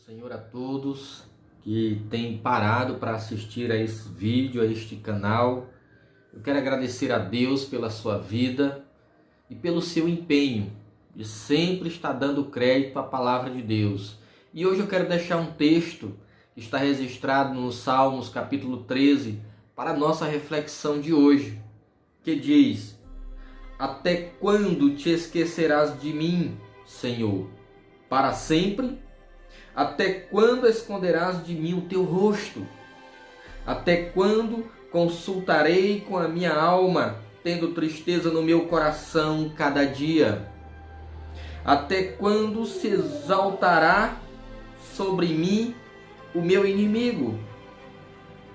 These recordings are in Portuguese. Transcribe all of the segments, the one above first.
Senhor a todos que têm parado para assistir a esse vídeo, a este canal. Eu quero agradecer a Deus pela sua vida e pelo seu empenho de sempre estar dando crédito à palavra de Deus. E hoje eu quero deixar um texto que está registrado no Salmos capítulo 13 para a nossa reflexão de hoje, que diz: Até quando te esquecerás de mim, Senhor? Para sempre? Até quando esconderás de mim o teu rosto? Até quando consultarei com a minha alma, tendo tristeza no meu coração cada dia? Até quando se exaltará sobre mim o meu inimigo?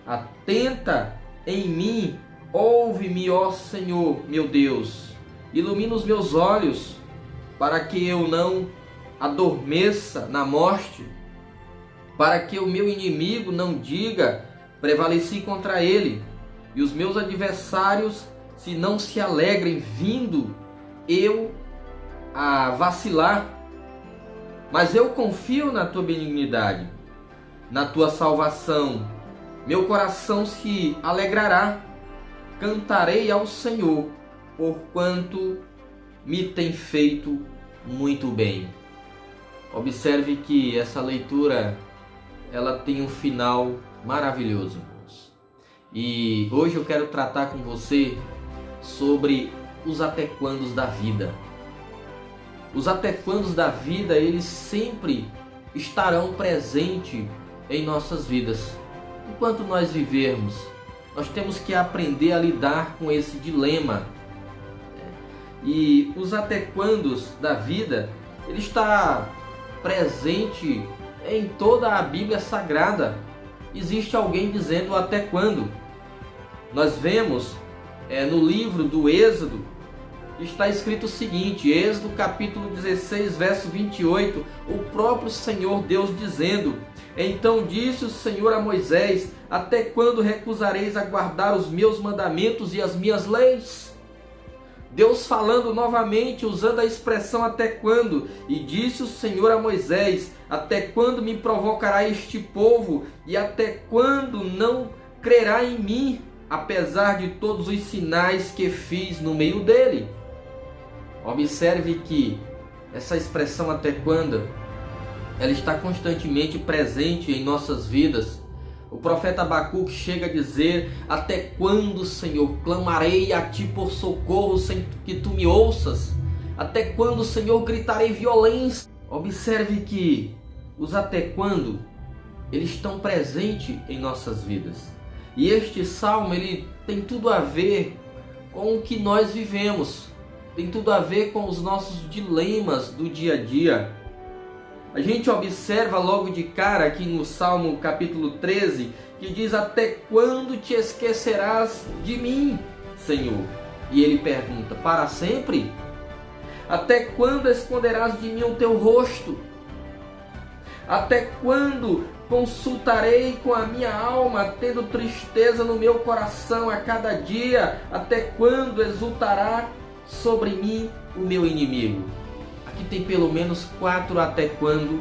Atenta em mim, ouve-me, ó Senhor, meu Deus. Ilumina os meus olhos, para que eu não adormeça na morte, para que o meu inimigo não diga: prevaleci contra ele, e os meus adversários não se alegrem, vindo eu a vacilar. Mas eu confio na tua benignidade, na tua salvação. Meu coração se alegrará, cantarei ao Senhor, porquanto me tem feito muito bem. Observe que essa leitura ela tem um final maravilhoso, irmãos. E hoje eu quero tratar com você sobre os até quandos da vida. Os até quandos da vida, eles sempre estarão presentes em nossas vidas. Enquanto nós vivermos, nós temos que aprender a lidar com esse dilema. E os até quandos da vida, ele está presente em toda a Bíblia Sagrada. Existe alguém dizendo até quando. Nós vemos no livro do Êxodo, está escrito o seguinte, Êxodo capítulo 16, verso 28, o próprio Senhor Deus dizendo: Então disse o Senhor a Moisés: Até quando recusareis a guardar os meus mandamentos e as minhas leis? Deus falando novamente, usando a expressão até quando, e disse o Senhor a Moisés: Até quando me provocará este povo, e até quando não crerá em mim, apesar de todos os sinais que fiz no meio dele? Observe que essa expressão até quando, ela está constantemente presente em nossas vidas. O profeta Abacuque chega a dizer: Até quando, Senhor, clamarei a ti por socorro sem que tu me ouças? Até quando, Senhor, gritarei violência? Observe que os até quando, eles estão presentes em nossas vidas. E este salmo, ele tem tudo a ver com o que nós vivemos. Tem tudo a ver com os nossos dilemas do dia a dia. A gente observa logo de cara aqui no Salmo capítulo 13, que diz: Até quando te esquecerás de mim, Senhor? E ele pergunta: para sempre? Até quando esconderás de mim o teu rosto? Até quando consultarei com a minha alma, tendo tristeza no meu coração a cada dia? Até quando exultará sobre mim o meu inimigo? Aqui tem pelo menos 4 até quando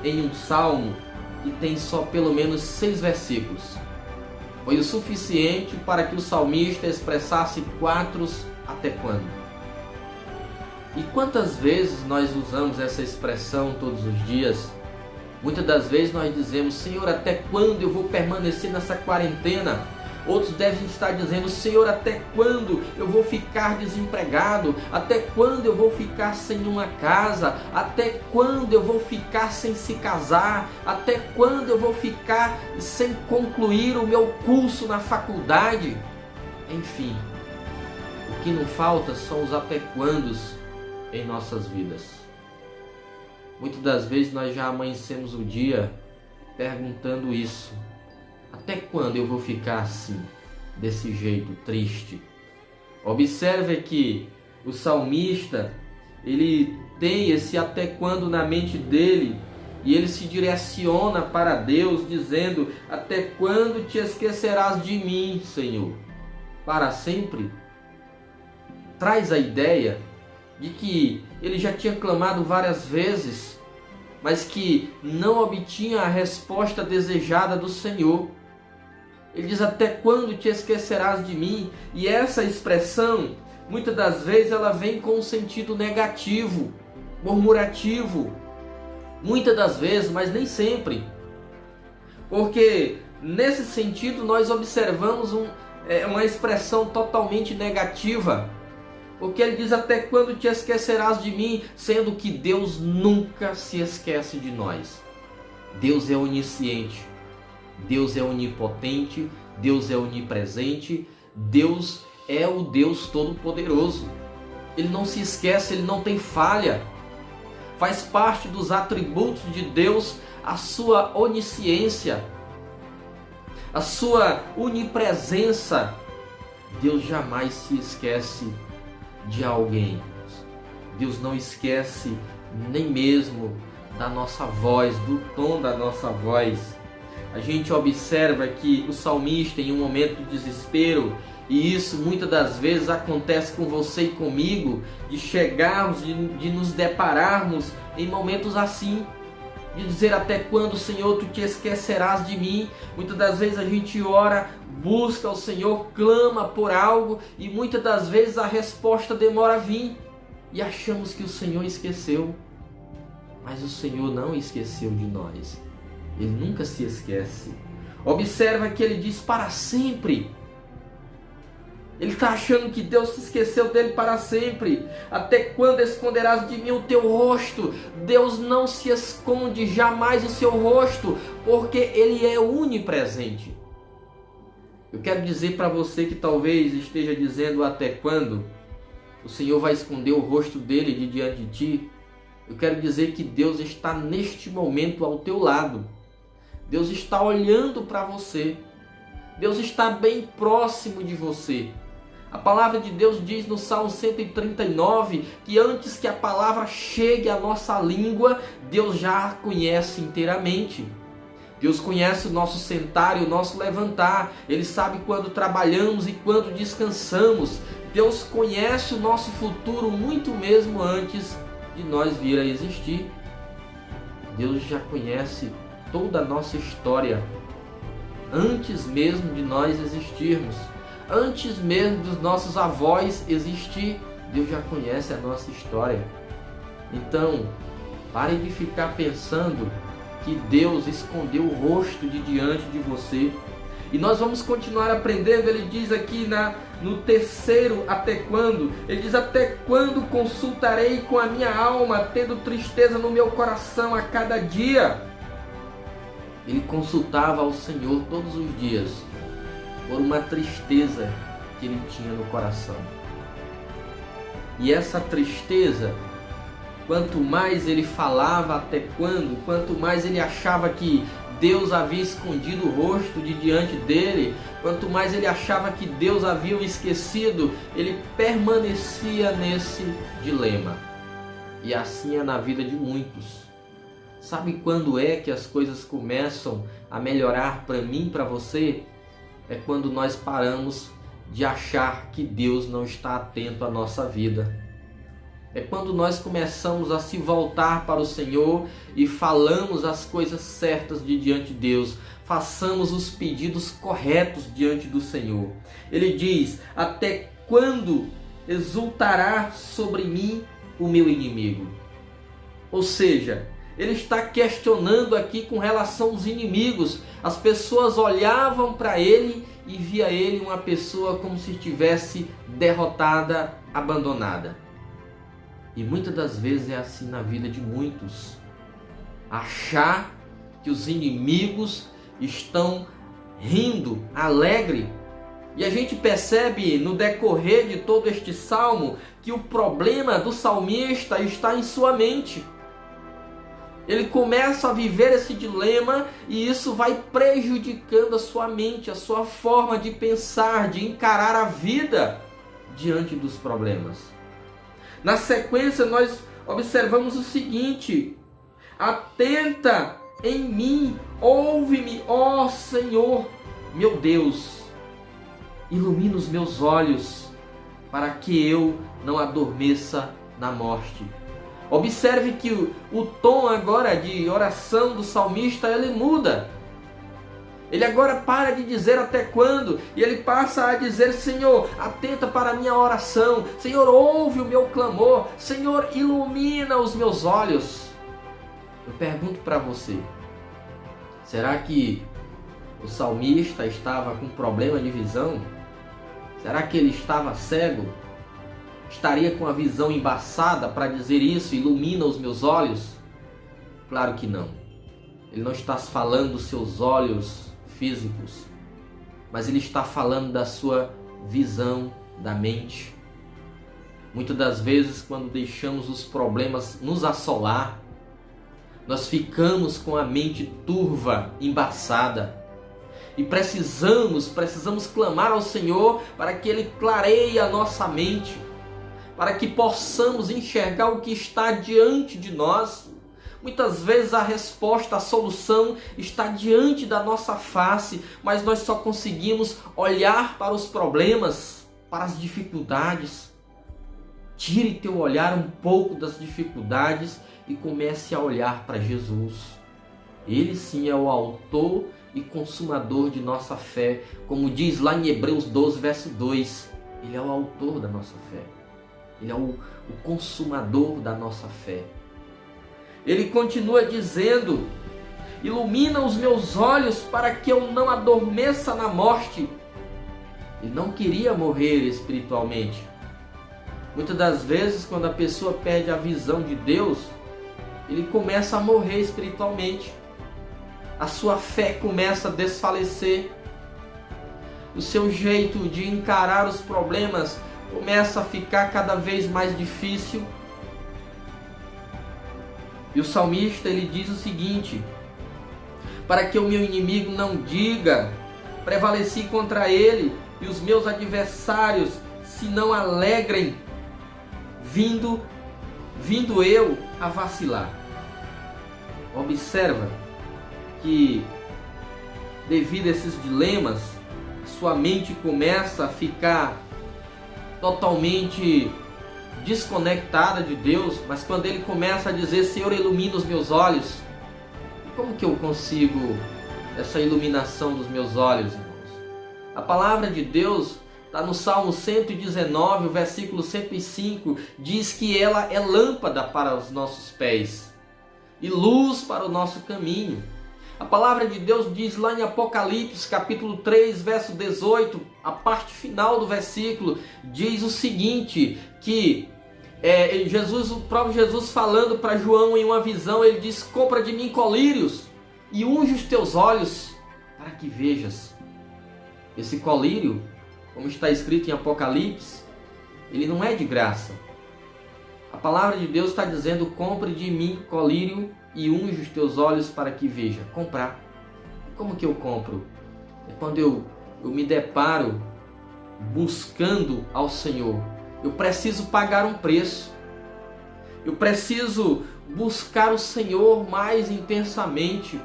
em um salmo que tem só pelo menos 6 versículos. Foi o suficiente para que o salmista expressasse 4 até quando. E quantas vezes nós usamos essa expressão todos os dias? Muitas das vezes nós dizemos: Senhor, até quando eu vou permanecer nessa quarentena? Outros devem estar dizendo: Senhor, até quando eu vou ficar desempregado? Até quando eu vou ficar sem uma casa? Até quando eu vou ficar sem se casar? Até quando eu vou ficar sem concluir o meu curso na faculdade? Enfim, o que não falta são os até quandos em nossas vidas. Muitas das vezes nós já amanhecemos o dia perguntando isso: até quando eu vou ficar assim, desse jeito, triste? Observe que o salmista, ele tem esse até quando na mente dele, e ele se direciona para Deus dizendo: Até quando te esquecerás de mim, Senhor? Para sempre? Traz a ideia de que ele já tinha clamado várias vezes, mas que não obtinha a resposta desejada do Senhor. Ele diz: até quando te esquecerás de mim? E essa expressão, muitas das vezes, ela vem com um sentido negativo, murmurativo. Muitas das vezes, mas nem sempre. Porque nesse sentido nós observamos uma expressão totalmente negativa. Porque ele diz: até quando te esquecerás de mim? Sendo que Deus nunca se esquece de nós. Deus é onisciente, Deus é onipotente, Deus é onipresente, Deus é o Deus Todo-Poderoso. Ele não se esquece, ele não tem falha. Faz parte dos atributos de Deus a sua onisciência, a sua onipresença. Deus jamais se esquece de alguém. Deus não esquece nem mesmo da nossa voz, do tom da nossa voz. A gente observa que o salmista, em um momento de desespero, e isso muitas das vezes acontece com você e comigo, de chegarmos, de nos depararmos em momentos assim, de dizer: até quando, Senhor, tu te esquecerás de mim? Muitas das vezes a gente ora, busca o Senhor, clama por algo, e muitas das vezes a resposta demora a vir, e achamos que o Senhor esqueceu. Mas o Senhor não esqueceu de nós. Ele nunca se esquece. Observa que ele diz: para sempre. Ele está achando que Deus se esqueceu dele para sempre. Até quando esconderás de mim o teu rosto? Deus não se esconde jamais o seu rosto, porque ele é onipresente. Eu quero dizer para você que talvez esteja dizendo: até quando o Senhor vai esconder o rosto dele de diante de ti? Eu quero dizer que Deus está neste momento ao teu lado. Deus está olhando para você. Deus está bem próximo de você. A palavra de Deus diz no Salmo 139 que antes que a palavra chegue à nossa língua, Deus já a conhece inteiramente. Deus conhece o nosso sentar e o nosso levantar. Ele sabe quando trabalhamos e quando descansamos. Deus conhece o nosso futuro muito mesmo antes de nós vir a existir. Deus já conhece toda a nossa história antes mesmo de nós existirmos. Antes mesmo dos nossos avós existir, Deus já conhece a nossa história. Então, pare de ficar pensando que Deus escondeu o rosto de diante de você. E nós vamos continuar aprendendo. Ele diz aqui no terceiro até quando, ele diz: até quando consultarei com a minha alma, tendo tristeza no meu coração a cada dia? Ele consultava ao Senhor todos os dias por uma tristeza que ele tinha no coração. E essa tristeza, quanto mais ele falava até quanto mais ele achava que Deus havia escondido o rosto de diante dele, quanto mais ele achava que Deus havia o esquecido, ele permanecia nesse dilema. E assim é na vida de muitos. Sabe quando é que as coisas começam a melhorar para mim, para você? É quando nós paramos de achar que Deus não está atento à nossa vida. É quando nós começamos a se voltar para o Senhor e falamos as coisas certas de diante de Deus. Façamos os pedidos corretos diante do Senhor. Ele diz: até quando exultará sobre mim o meu inimigo? Ou seja, ele está questionando aqui com relação aos inimigos. As pessoas olhavam para ele e via ele uma pessoa como se estivesse derrotada, abandonada. E muitas das vezes é assim na vida de muitos. Achar que os inimigos estão rindo, alegre. E a gente percebe no decorrer de todo este salmo que o problema do salmista está em sua mente. Ele começa a viver esse dilema e isso vai prejudicando a sua mente, a sua forma de pensar, de encarar a vida diante dos problemas. Na sequência nós observamos o seguinte: atenta em mim, ouve-me, ó Senhor, meu Deus, ilumina os meus olhos para que eu não adormeça na morte. Observe que o tom agora de oração do salmista, ele muda. Ele agora para de dizer até quando, e ele passa a dizer: Senhor, atenta para a minha oração, Senhor, ouve o meu clamor, Senhor, ilumina os meus olhos. Eu pergunto para você, será que o salmista estava com problema de visão? Será que ele estava cego? Estaria com a visão embaçada para dizer isso, ilumina os meus olhos? Claro que não. Ele não está falando dos seus olhos físicos, mas ele está falando da sua visão da mente. Muitas das vezes, quando deixamos os problemas nos assolar, nós ficamos com a mente turva, embaçada. E precisamos clamar ao Senhor para que Ele clareie a nossa mente, para que possamos enxergar o que está diante de nós. Muitas vezes a resposta, a solução está diante da nossa face, mas nós só conseguimos olhar para os problemas, para as dificuldades. Tire teu olhar um pouco das dificuldades e comece a olhar para Jesus. Ele sim é o autor e consumador de nossa fé, como diz lá em Hebreus 12, verso 2. Ele é o autor da nossa fé. Ele é o consumador da nossa fé. Ele continua dizendo: ilumina os meus olhos para que eu não adormeça na morte. Ele não queria morrer espiritualmente. Muitas das vezes, quando a pessoa perde a visão de Deus, ele começa a morrer espiritualmente. A sua fé começa a desfalecer. O seu jeito de encarar os problemas começa a ficar cada vez mais difícil. E o salmista, ele diz o seguinte: para que o meu inimigo não diga, prevaleci contra ele, e os meus adversários se não alegrem, vindo eu a vacilar. Observa que, devido a esses dilemas, sua mente começa a ficar totalmente desconectada de Deus. Mas quando ele começa a dizer: Senhor, ilumina os meus olhos, como que eu consigo essa iluminação dos meus olhos, irmãos? A palavra de Deus está no Salmo 119, o versículo 105, diz que ela é lâmpada para os nossos pés e luz para o nosso caminho. A palavra de Deus diz lá em Apocalipse, capítulo 3, verso 18, a parte final do versículo, diz o seguinte, que o próprio Jesus falando para João em uma visão, ele diz: compra de mim colírios e unge os teus olhos para que vejas. Esse colírio, como está escrito em Apocalipse, ele não é de graça. A palavra de Deus está dizendo: compre de mim colírio e unge os teus olhos para que veja. Comprar. Como que eu compro? É quando eu me deparo buscando ao Senhor. Eu preciso pagar um preço. Eu preciso buscar o Senhor mais intensamente,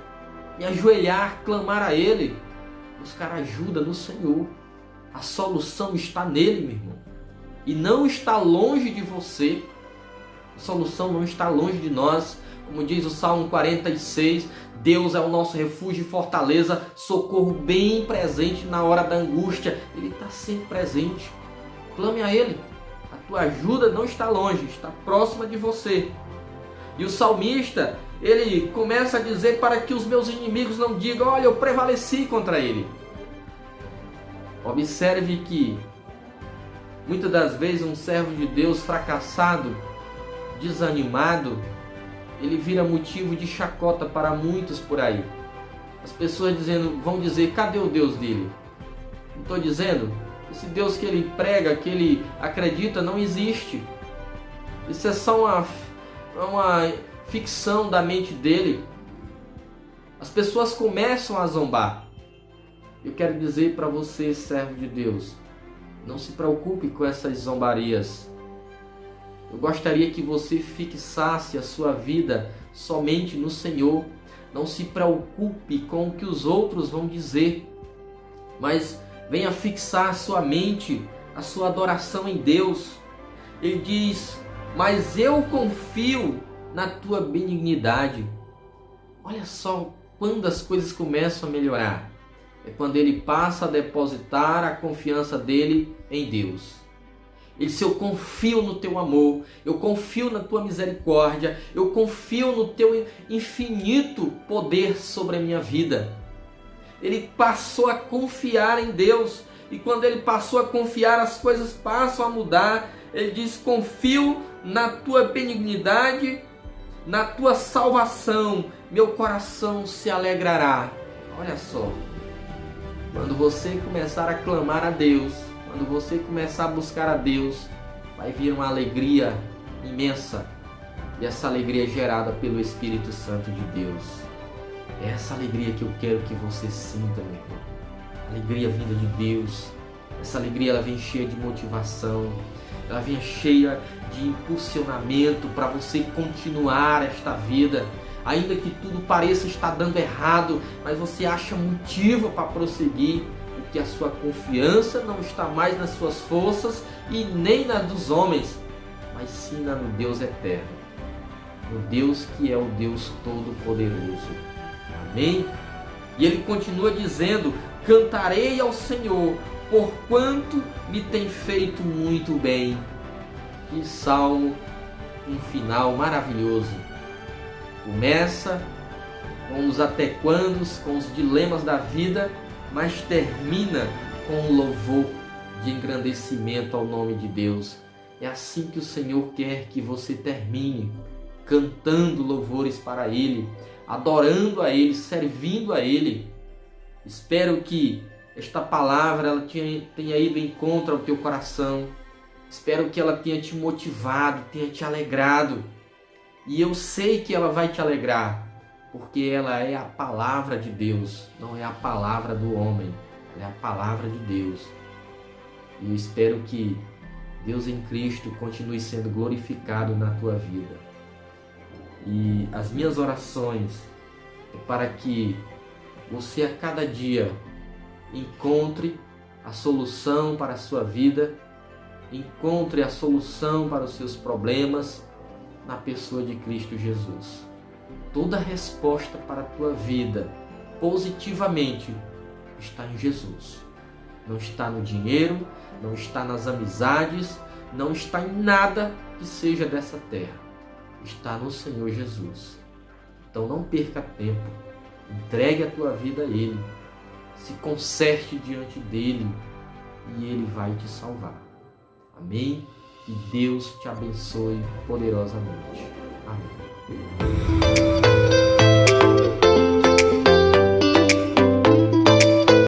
me ajoelhar, clamar a Ele, buscar ajuda no Senhor. A solução está nele, meu irmão, e não está longe de você. A solução não está longe de nós. Como diz o Salmo 46, Deus é o nosso refúgio e fortaleza, socorro bem presente na hora da angústia. Ele está sempre presente. Clame a Ele. A tua ajuda não está longe, está próxima de você. E o salmista, ele começa a dizer para que os meus inimigos não digam: olha, eu prevaleci contra ele. Observe que muitas das vezes um servo de Deus fracassado, desanimado, ele vira motivo de chacota para muitos por aí. As pessoas vão dizer: cadê o Deus dele? Não estou dizendo? Esse Deus que ele prega, que ele acredita, não existe. Isso é só uma ficção da mente dele. As pessoas começam a zombar. Eu quero dizer para você, servo de Deus, não se preocupe com essas zombarias. Eu gostaria que você fixasse a sua vida somente no Senhor. Não se preocupe com o que os outros vão dizer, mas venha fixar a sua mente, a sua adoração em Deus. Ele diz mas eu confio na tua benignidade. Olha só quando as coisas começam a melhorar. É quando ele passa a depositar a confiança dele em Deus. Ele disse: eu confio no teu amor, eu confio na tua misericórdia, eu confio no teu infinito poder sobre a minha vida. Ele passou a confiar em Deus, e quando ele passou a confiar, as coisas passam a mudar. Ele diz: confio na tua benignidade, na tua salvação, meu coração se alegrará. Olha só, quando você começar a clamar a Deus, quando você começar a buscar a Deus, vai vir uma alegria imensa. E essa alegria é gerada pelo Espírito Santo de Deus. É essa alegria que eu quero que você sinta, meu irmão. Alegria vinda de Deus. Essa alegria, ela vem cheia de motivação. Ela vem cheia de impulsionamento para você continuar esta vida. Ainda que tudo pareça estar dando errado, mas você acha motivo para prosseguir. Que a sua confiança não está mais nas suas forças e nem nas dos homens, mas sim no Deus eterno, no Deus que é o Deus Todo-Poderoso. Amém? E ele continua dizendo: cantarei ao Senhor, porquanto me tem feito muito bem. Que salmo, um final maravilhoso. Começa com os até quandos, com os dilemas da vida, mas termina com um louvor de engrandecimento ao nome de Deus. É assim que o Senhor quer que você termine, cantando louvores para Ele, adorando a Ele, servindo a Ele. Espero que esta palavra ela tenha ido em encontro ao teu coração. Espero que ela tenha te motivado, tenha te alegrado. E eu sei que ela vai te alegrar, porque ela é a palavra de Deus, não é a palavra do homem, ela é a palavra de Deus. E eu espero que Deus em Cristo continue sendo glorificado na tua vida. E as minhas orações é para que você a cada dia encontre a solução para a sua vida, encontre a solução para os seus problemas na pessoa de Cristo Jesus. Toda a resposta para a tua vida, positivamente, está em Jesus. Não está no dinheiro, não está nas amizades, não está em nada que seja dessa terra. Está no Senhor Jesus. Então não perca tempo. Entregue a tua vida a Ele. Se conserte diante dEle e Ele vai te salvar. Amém? Que Deus te abençoe poderosamente. Amém.